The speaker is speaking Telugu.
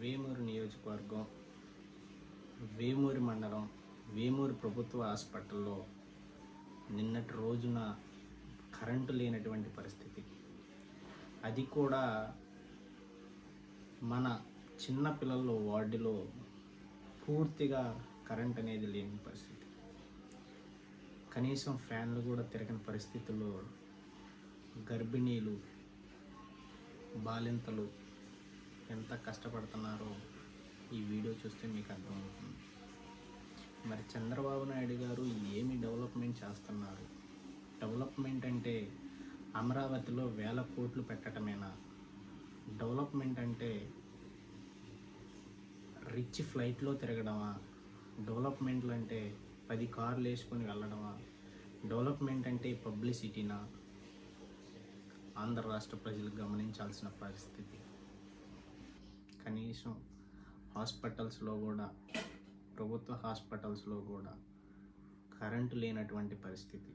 వేమూరు నియోజకవర్గం, వేమూరు మండలం, వేమూరు ప్రభుత్వ హాస్పిటల్లో నిన్నటి రోజున కరెంటు లేనటువంటి పరిస్థితి. అది కూడా మన చిన్న పిల్లల వార్డులో పూర్తిగా కరెంట్ అనేది లేని పరిస్థితి. కనీసం ఫ్యాన్లు కూడా తిరగని పరిస్థితుల్లో గర్భిణీలు, బాలింతలు ఎంత కష్టపడుతున్నారో ఈ వీడియో చూస్తే మీకు అర్థమవుతుంది. మరి చంద్రబాబు నాయుడు గారు ఏమి డెవలప్మెంట్ చేస్తున్నారు? డెవలప్మెంట్ అంటే అమరావతిలో 1000 కోట్లు పెట్టడమేనా? డెవలప్మెంట్ అంటే రిచ్ ఫ్లైట్లో తిరగడమా? డెవలప్మెంట్లు అంటే 10 కార్లు వేసుకొని వెళ్ళడమా? డెవలప్మెంట్ అంటే పబ్లిసిటీనా? ఆంధ్ర రాష్ట్ర ప్రజలు గమనించాల్సిన పరిస్థితి. కనీసం హాస్పిటల్స్లో కూడా, ప్రభుత్వ హాస్పిటల్స్లో కూడా కరెంటు లేనటువంటి పరిస్థితి.